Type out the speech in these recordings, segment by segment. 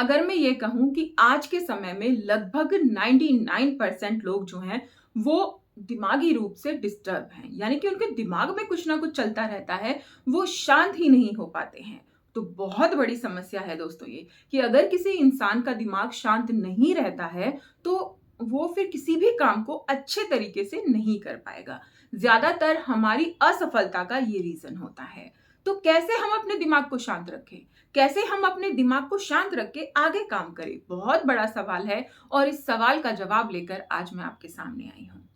अगर मैं ये कहूँ कि आज के समय में लगभग 99% लोग जो हैं वो दिमागी रूप से डिस्टर्ब हैं, यानी कि उनके दिमाग में कुछ ना कुछ चलता रहता है, वो शांत ही नहीं हो पाते हैं। तो बहुत बड़ी समस्या है दोस्तों ये, कि अगर किसी इंसान का दिमाग शांत नहीं रहता है तो वो फिर किसी भी काम को अच्छे तरीके से नहीं कर पाएगा। ज्यादातर हमारी असफलता का ये रीजन होता है। तो कैसे हम अपने दिमाग को शांत रखें, कैसे हम अपने दिमाग को शांत रख के आगे काम करें, बहुत बड़ा सवाल है। और इस सवाल का जवाब लेकर आज मैं आपके सामने आई हूँ।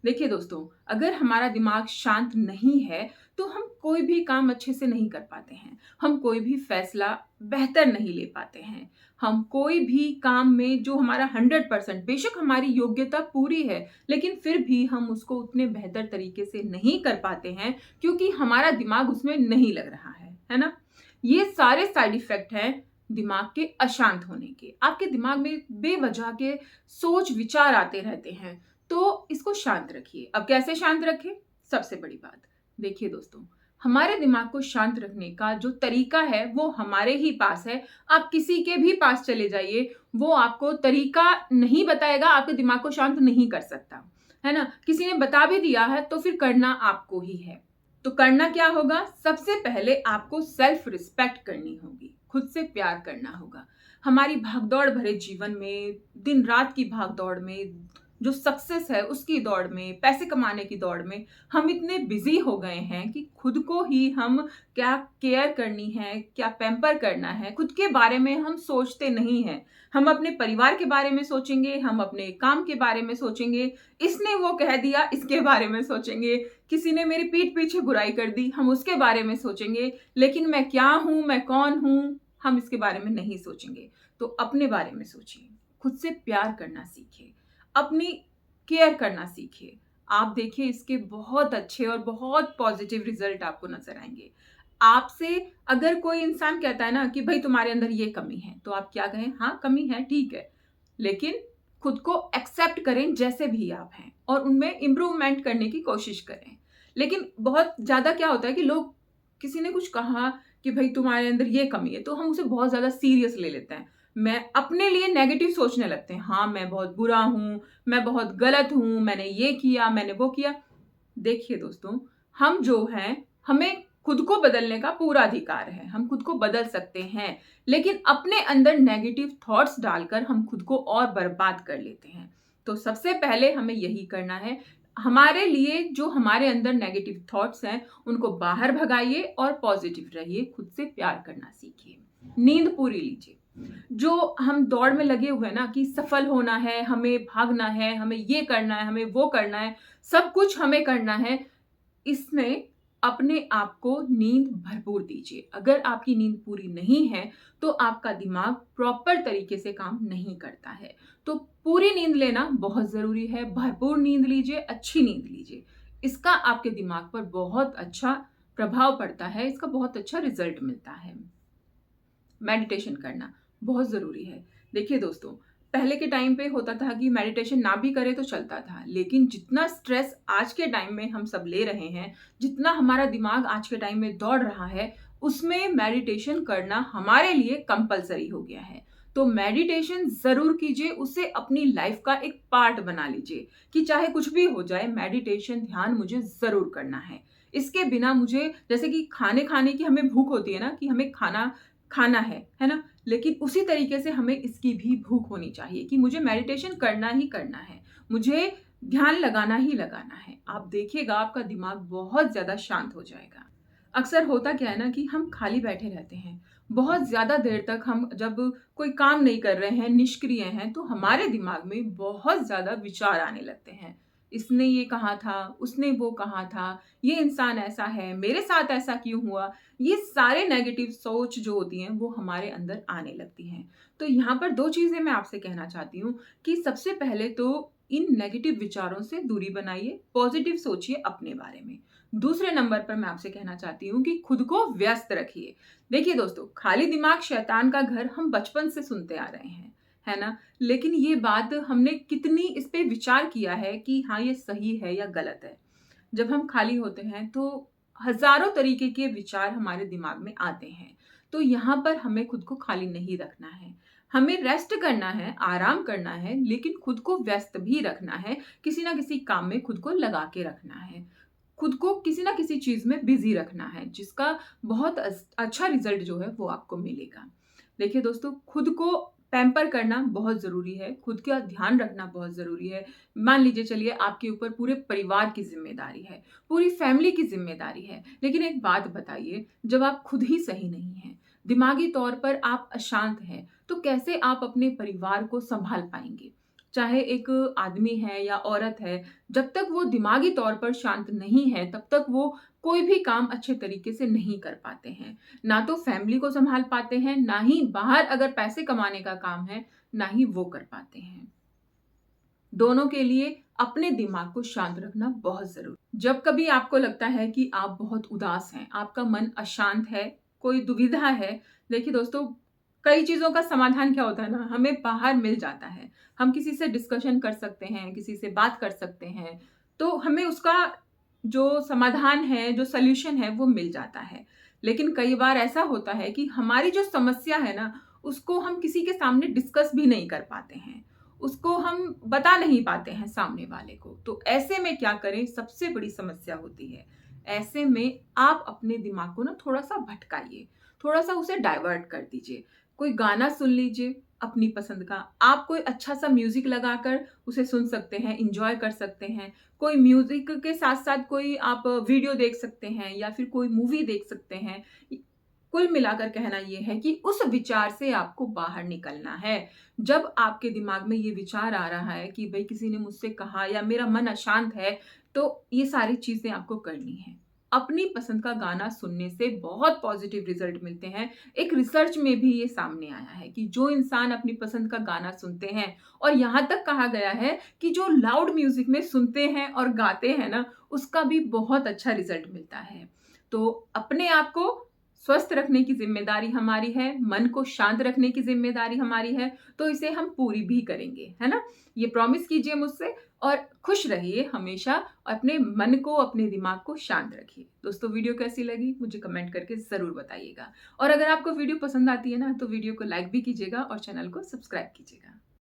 देखिए दोस्तों, अगर हमारा दिमाग शांत नहीं है तो हम कोई भी काम अच्छे से नहीं कर पाते हैं, हम कोई भी फैसला बेहतर नहीं ले पाते हैं, हम कोई भी काम में जो हमारा 100%, बेशक हमारी योग्यता पूरी है लेकिन फिर भी हम उसको उतने बेहतर तरीके से नहीं कर पाते हैं क्योंकि हमारा दिमाग उसमें नहीं लग रहा है ना। ये सारे साइड इफेक्ट हैं दिमाग के अशांत होने के। आपके दिमाग में बेवजह के सोच विचार आते रहते हैं, तो इसको शांत रखिए। अब कैसे शांत रखें? सबसे बड़ी बात, देखिए दोस्तों, हमारे दिमाग को शांत रखने का जो तरीका है वो हमारे ही पास है। आप किसी के भी पास चले जाइए, वो आपको तरीका नहीं बताएगा, आपके दिमाग को शांत नहीं कर सकता, है ना। किसी ने बता भी दिया है तो फिर करना आपको ही है। तो करना क्या होगा? सबसे पहले आपको सेल्फ रिस्पेक्ट करनी होगी, खुद से प्यार करना होगा। हमारी भागदौड़ भरे जीवन में, दिन रात की भागदौड़ में, जो सक्सेस है उसकी दौड़ में, पैसे कमाने की दौड़ में हम इतने बिजी हो गए हैं कि खुद को ही हम क्या केयर करनी है, क्या पैम्पर करना है, खुद के बारे में हम सोचते नहीं हैं। हम अपने परिवार के बारे में सोचेंगे, हम अपने काम के बारे में सोचेंगे, इसने वो कह दिया इसके बारे में सोचेंगे, किसी ने मेरी पीठ पीछे बुराई कर दी हम उसके बारे में सोचेंगे, लेकिन मैं क्या हूं, मैं कौन हूं, हम इसके बारे में नहीं सोचेंगे। तो अपने बारे में सोचिए, खुद से प्यार करना सीखिए, अपनी केयर करना सीखिए। आप देखिए इसके बहुत अच्छे और बहुत पॉजिटिव रिजल्ट आपको नजर आएंगे। आपसे अगर कोई इंसान कहता है ना कि भाई तुम्हारे अंदर ये कमी है, तो आप क्या कहें? हाँ कमी है, ठीक है, लेकिन खुद को एक्सेप्ट करें जैसे भी आप हैं और उनमें इम्प्रूवमेंट करने की कोशिश करें। लेकिन बहुत ज्यादा क्या होता है कि लोग, किसी ने कुछ कहा कि भाई तुम्हारे अंदर ये कमी है, तो हम उसे बहुत ज्यादा सीरियस ले लेते हैं। मैं अपने लिए नेगेटिव सोचने लगते हैं, हाँ मैं बहुत बुरा हूं, मैं बहुत गलत हूं, मैंने ये किया, मैंने वो किया। देखिए दोस्तों, हम जो हैं, हमें खुद को बदलने का पूरा अधिकार है, हम खुद को बदल सकते हैं, लेकिन अपने अंदर नेगेटिव थॉट्स डालकर हम खुद को और बर्बाद कर लेते हैं। तो सबसे पहले हमें यही करना है, हमारे लिए जो हमारे अंदर नेगेटिव थॉट्स हैं उनको बाहर भगाइए और पॉजिटिव रहिए, खुद से प्यार करना सीखिए। नींद पूरी लीजिए। जो हम दौड़ में लगे हुए हैं ना कि सफल होना है, हमें भागना है, हमें ये करना है, हमें वो करना है, सब कुछ हमें करना है, इसमें अपने आप को नींद भरपूर दीजिए। अगर आपकी नींद पूरी नहीं है तो आपका दिमाग प्रॉपर तरीके से काम नहीं करता है। तो पूरी नींद लेना बहुत जरूरी है, भरपूर नींद लीजिए, अच्छी नींद लीजिए। इसका आपके दिमाग पर बहुत अच्छा प्रभाव पड़ता है, इसका बहुत अच्छा रिजल्ट मिलता है। मेडिटेशन करना बहुत ज़रूरी है। देखिए दोस्तों, पहले के टाइम पे होता था कि मेडिटेशन ना भी करें तो चलता था, लेकिन जितना स्ट्रेस आज के टाइम में हम सब ले रहे हैं, जितना हमारा दिमाग आज के टाइम में दौड़ रहा है, उसमें मेडिटेशन करना हमारे लिए कंपलसरी हो गया है। तो मेडिटेशन ज़रूर कीजिए, उसे अपनी लाइफ का एक पार्ट बना लीजिए कि चाहे कुछ भी हो जाए, मेडिटेशन ध्यान मुझे ज़रूर करना है। इसके बिना मुझे, जैसे कि खाने खाने की हमें भूख होती है ना कि हमें खाना खाना है ना, लेकिन उसी तरीके से हमें इसकी भी भूख होनी चाहिए कि मुझे मेडिटेशन करना ही करना है, मुझे ध्यान लगाना ही लगाना है। आप देखिएगा आपका दिमाग बहुत ज्यादा शांत हो जाएगा। अक्सर होता क्या है ना कि हम खाली बैठे रहते हैं, बहुत ज्यादा देर तक हम जब कोई काम नहीं कर रहे हैं, निष्क्रिय हैं, तो हमारे दिमाग में बहुत ज्यादा विचार आने लगते हैं। इसने ये कहा था, उसने वो कहा था, ये इंसान ऐसा है, मेरे साथ ऐसा क्यों हुआ, ये सारे नेगेटिव सोच जो होती हैं वो हमारे अंदर आने लगती हैं। तो यहाँ पर दो चीजें मैं आपसे कहना चाहती हूँ कि सबसे पहले तो इन नेगेटिव विचारों से दूरी बनाइए, पॉजिटिव सोचिए अपने बारे में। दूसरे नंबर पर मैं आपसे कहना चाहती हूँ कि खुद को व्यस्त रखिए। देखिए दोस्तों, खाली दिमाग शैतान का घर हम बचपन से सुनते आ रहे हैं, है ना, लेकिन ये बात हमने कितनी इस पे विचार किया है कि हाँ ये सही है या गलत है। जब हम खाली होते हैं तो हजारों तरीके के विचार हमारे दिमाग में आते हैं। तो यहाँ पर हमें खुद को खाली नहीं रखना है, हमें रेस्ट करना है, आराम करना है, लेकिन खुद को व्यस्त भी रखना है, किसी ना किसी काम में खुद को लगा के रखना है, खुद को किसी ना किसी चीज़ में बिज़ी रखना है, जिसका बहुत अच्छा रिज़ल्ट जो है वो आपको मिलेगा। देखिए दोस्तों, खुद को पैम्पर करना बहुत ज़रूरी है, खुद का ध्यान रखना बहुत ज़रूरी है। मान लीजिए चलिए आपके ऊपर पूरे परिवार की ज़िम्मेदारी है, पूरी फैमिली की ज़िम्मेदारी है, लेकिन एक बात बताइए, जब आप खुद ही सही नहीं हैं, दिमागी तौर पर आप अशांत हैं, तो कैसे आप अपने परिवार को सँभाल पाएँगे? चाहे एक आदमी है या औरत है, जब तक वो दिमागी तौर पर शांत नहीं है, तब तक वो कोई भी काम अच्छे तरीके से नहीं कर पाते हैं। ना तो फैमिली को सँभाल पाते हैं, ना ही बाहर अगर पैसे कमाने का काम है, ना ही वो कर पाते हैं। दोनों के लिए अपने दिमाग को शांत रखना बहुत ज़रूरी। जब कभी आपको लगता है कि आप बहुत उदास हैं, आपका मन अशांत है, कोई दुविधा है, देखिए दोस्तों, कई चीज़ों का समाधान क्या होता है ना, हमें बाहर मिल जाता है। हम किसी से डिस्कशन कर सकते हैं, किसी से बात कर सकते हैं, तो हमें उसका जो समाधान है, जो सॉल्यूशन है, वो मिल जाता है। लेकिन कई बार ऐसा होता है कि हमारी जो समस्या है ना, उसको हम किसी के सामने डिस्कस भी नहीं कर पाते हैं। उसको हम बता नहीं पाते हैं सामने वाले को। तो ऐसे में क्या करें, सबसे बड़ी समस्या होती है। ऐसे में आप अपने दिमाग को ना थोड़ा-सा भटकाइए, थोड़ा-सा उसे डाइवर्ट कर दीजिए। कोई गाना सुन लीजिए अपनी पसंद का। आप कोई अच्छा-सा म्यूज़िक लगाकर उसे सुन सकते हैं, एन्जॉय कर सकते हैं। कोई म्यूज़िक के साथ-साथ कोई आप वीडियो देख सकते हैं या फिर कोई मूवी देख सकते हैं। कुल मिलाकर कहना ये है कि उस विचार से आपको बाहर निकलना है। जब आपके दिमाग में ये विचार आ रहा है कि भई किसी ने मुझसे कहा या मेरा मन अशांत है, तो ये सारी चीज़ें आपको करनी है। अपनी पसंद का गाना सुनने से बहुत पॉज़िटिव रिज़ल्ट मिलते हैं। एक रिसर्च में भी ये सामने आया है कि जो इंसान अपनी पसंद का गाना सुनते हैं, और यहाँ तक कहा गया है कि जो लाउड म्यूज़िक में सुनते हैं और गाते हैं ना, उसका भी बहुत अच्छा रिज़ल्ट मिलता है। तो अपने आप को स्वस्थ रखने की ज़िम्मेदारी हमारी है, मन को शांत रखने की ज़िम्मेदारी हमारी है, तो इसे हम पूरी भी करेंगे, है ना? ये प्रॉमिस कीजिए मुझसे, और खुश रहिए हमेशा, अपने मन को, अपने दिमाग को शांत रखिए। दोस्तों, वीडियो कैसी लगी मुझे कमेंट करके ज़रूर बताइएगा, और अगर आपको वीडियो पसंद आती है ना, तो वीडियो को लाइक भी कीजिएगा और चैनल को सब्सक्राइब कीजिएगा।